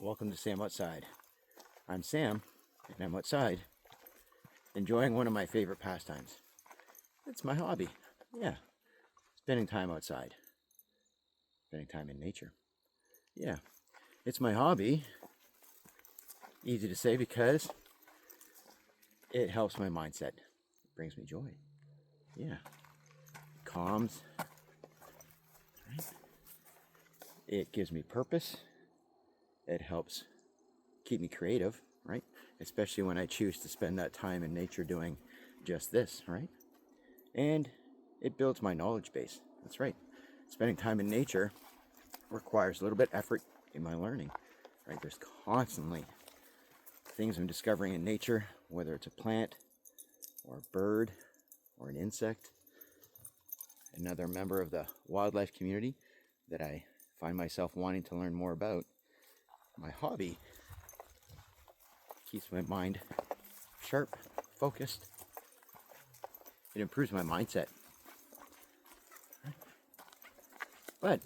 Welcome to Sam Outside. I'm Sam, and I'm outside enjoying one of my favorite pastimes. It's my hobby. Yeah, spending time outside, spending time in nature. Yeah, it's my hobby. Easy to say because it helps my mindset. It brings me joy. Yeah, it calms. Right? It gives me purpose. It helps keep me creative, right? Especially when I choose to spend that time in nature doing just this, right? And it builds my knowledge base. That's right. Spending time in nature requires a little bit of effort in my learning, right? There's constantly things I'm discovering in nature, whether it's a plant or a bird or an insect, another member of the wildlife community that I find myself wanting to learn more about. My hobby keeps my mind sharp, focused. It improves my mindset. But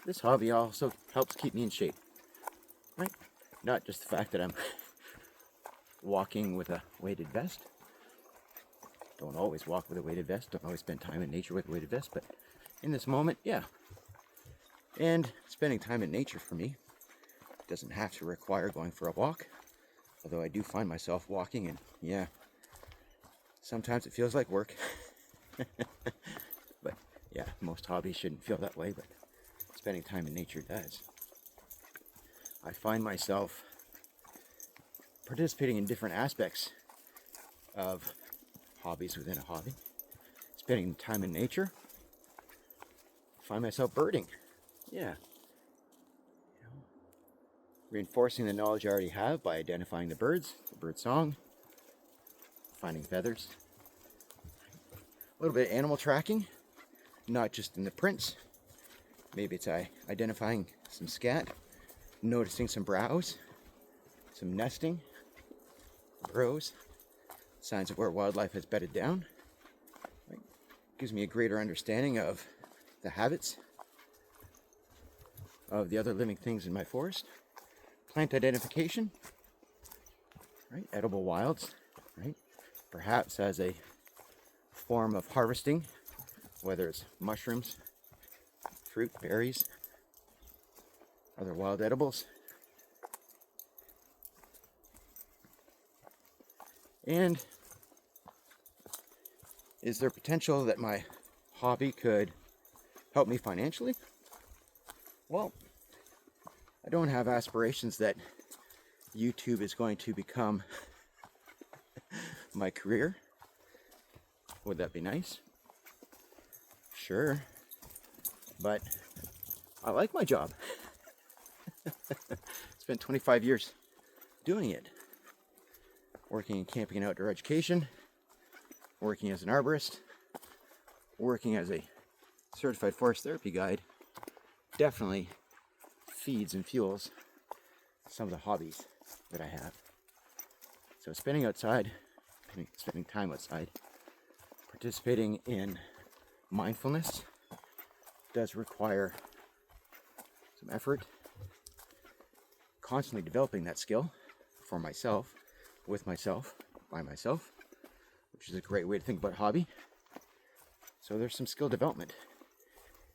this hobby also helps keep me in shape, right? Not just the fact that I'm walking with a weighted vest. Don't always walk with a weighted vest. Don't always spend time in nature with a weighted vest. But in this moment, yeah. And spending time in nature for me doesn't have to require going for a walk. Although I do find myself walking, and yeah, sometimes it feels like work. But yeah, most hobbies shouldn't feel that way, but spending time in nature does. I find myself participating in different aspects of hobbies within a hobby. Spending time in nature. Find myself birding. Yeah. Reinforcing the knowledge I already have by identifying the birds, the bird song, finding feathers. A little bit of animal tracking, not just in the prints. Maybe it's identifying some scat, noticing some browse, some nesting, burrows, signs of where wildlife has bedded down. Right? Gives me a greater understanding of the habits of the other living things in my forest. Plant identification, right? Edible wilds, right? Perhaps as a form of harvesting, whether it's mushrooms, fruit, berries, other wild edibles. And is there potential that my hobby could help me financially? Well, I don't have aspirations that YouTube is going to become my career. Would that be nice? Sure. But I like my job. Spent 25 years doing it. Working in camping and outdoor education, working as an arborist, working as a certified forest therapy guide. Definitely feeds and fuels some of the hobbies that I have. So spending time outside, participating in mindfulness does require some effort. Constantly developing that skill for myself, with myself, by myself, which is a great way to think about hobby. So there's some skill development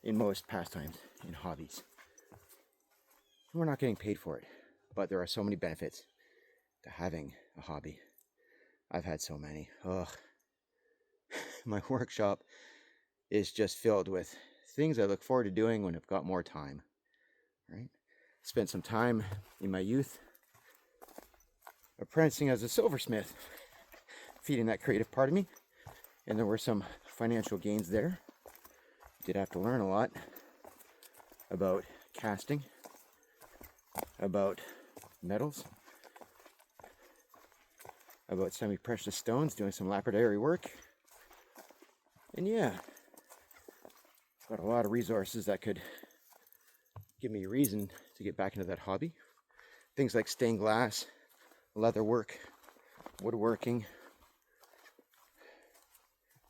in most pastimes, in hobbies. We're not getting paid for it, but there are so many benefits to having a hobby. I've had so many. Ugh. My workshop is just filled with things I look forward to doing when I've got more time. Right? Spent some time in my youth apprenticing as a silversmith, feeding that creative part of me, and there were some financial gains there. Did have to learn a lot about casting, about metals, about semi-precious stones, doing some lapidary work. And yeah, got a lot of resources that could give me a reason to get back into that hobby. Things like stained glass, leather work, woodworking,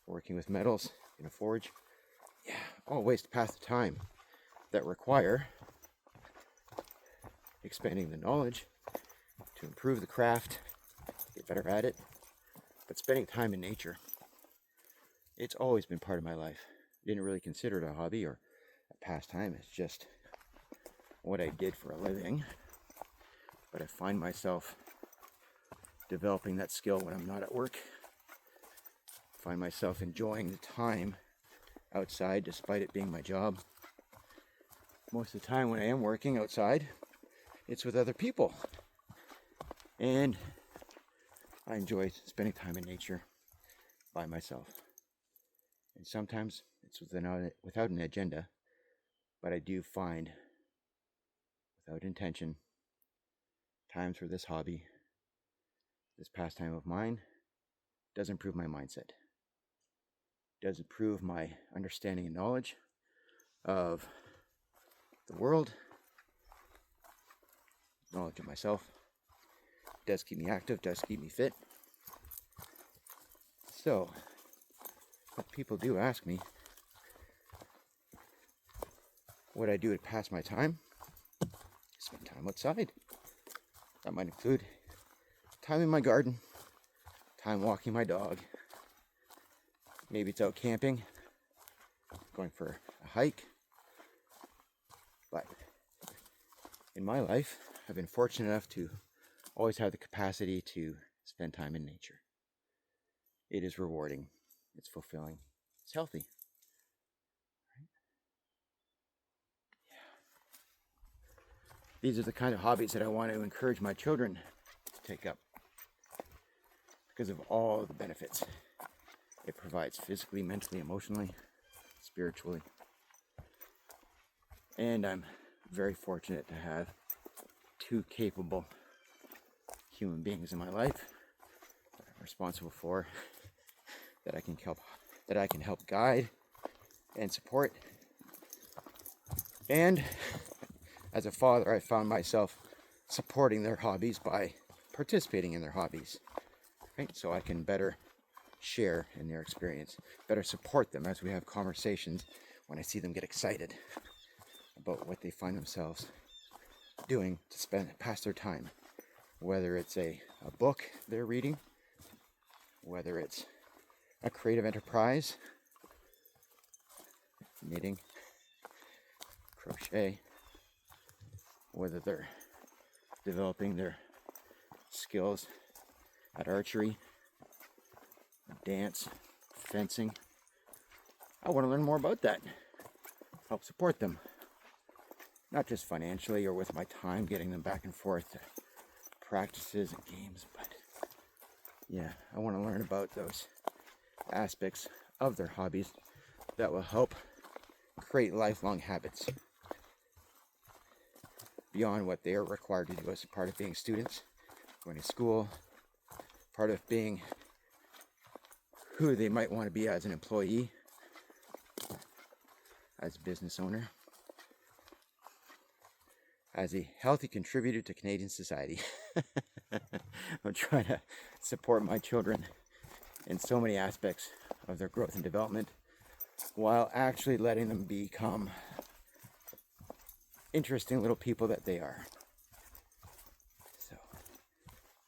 working with metals in a forge. Yeah, all ways to pass the time that require expanding the knowledge, to improve the craft, get better at it. But spending time in nature, it's always been part of my life. Didn't really consider it a hobby or a pastime. It's just what I did for a living. But I find myself developing that skill when I'm not at work. I find myself enjoying the time outside despite it being my job. Most of the time when I am working outside, it's with other people. And I enjoy spending time in nature by myself. And sometimes it's without an agenda, but I do find, without intention, times where this hobby, this pastime of mine, does improve my mindset, does improve my understanding and knowledge of the world, knowledge of myself, does keep me active, does keep me fit. So, if people do ask me what I do to pass my time, spend time outside. That might include time in my garden, time walking my dog. Maybe it's out camping, going for a hike. But in my life, I've been fortunate enough to always have the capacity to spend time in nature. It is rewarding, it's fulfilling, it's healthy. Right? Yeah. These are the kind of hobbies that I want to encourage my children to take up because of all the benefits it provides physically, mentally, emotionally, spiritually. And I'm very fortunate to have two capable human beings in my life that I'm responsible for, that I can help guide and support. And as a father, I found myself supporting their hobbies by participating in their hobbies, right? So I can better share in their experience, better support them as we have conversations when I see them get excited about what they find themselves doing to pass their time. Whether it's a book they're reading, whether it's a creative enterprise, knitting, crochet, whether they're developing their skills at archery, dance, fencing. I want to learn more about that. Help support them. Not just financially or with my time getting them back and forth to practices and games, but yeah, I want to learn about those aspects of their hobbies that will help create lifelong habits beyond what they are required to do as a part of being students, going to school, part of being who they might want to be as an employee, as a business owner, as a healthy contributor to Canadian society. I'm trying to support my children in so many aspects of their growth and development while actually letting them become interesting little people that they are. So,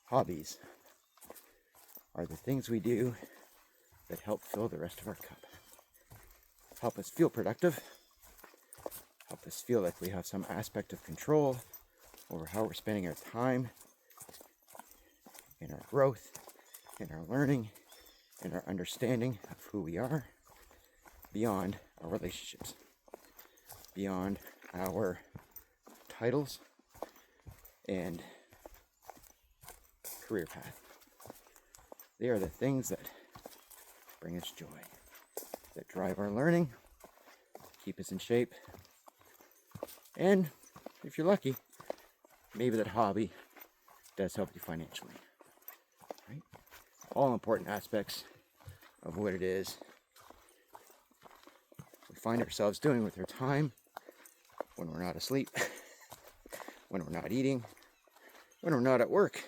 hobbies are the things we do that help fill the rest of our cup. Help us feel productive. Help us feel like we have some aspect of control over how we're spending our time, in our growth, in our learning, in our understanding of who we are, beyond our relationships, beyond our titles and career path. They are the things that bring us joy, that drive our learning, keep us in shape, and if you're lucky, maybe that hobby does help you financially. Right? All important aspects of what it is we find ourselves doing with our time when we're not asleep, when we're not eating, when we're not at work.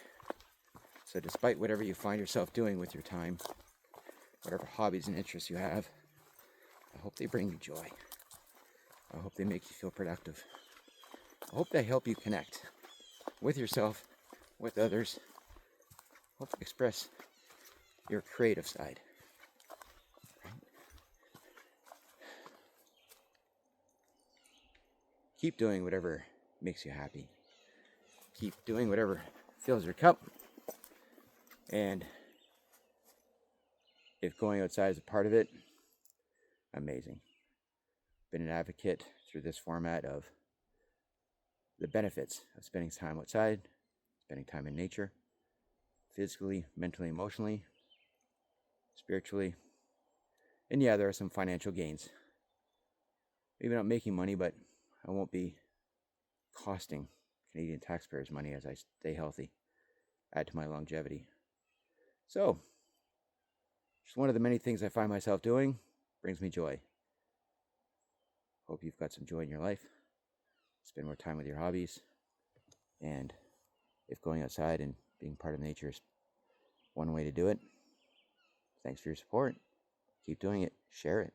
So despite whatever you find yourself doing with your time, whatever hobbies and interests you have, I hope they bring you joy. I hope they make you feel productive. I hope they help you connect with yourself, with others. Help express your creative side. Keep doing whatever makes you happy. Keep doing whatever fills your cup. And if going outside is a part of it, amazing. Been an advocate through this format of the benefits of spending time outside, spending time in nature, physically, mentally, emotionally, spiritually. And yeah, there are some financial gains. Maybe not making money, but I won't be costing Canadian taxpayers money as I stay healthy, add to my longevity. So, just one of the many things I find myself doing brings me joy. Hope you've got some joy in your life. Spend more time with your hobbies. And if going outside and being part of nature is one way to do it, thanks for your support. Keep doing it. Share it.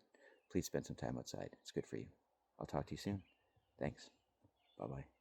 Please spend some time outside. It's good for you. I'll talk to you soon. Thanks. Bye-bye.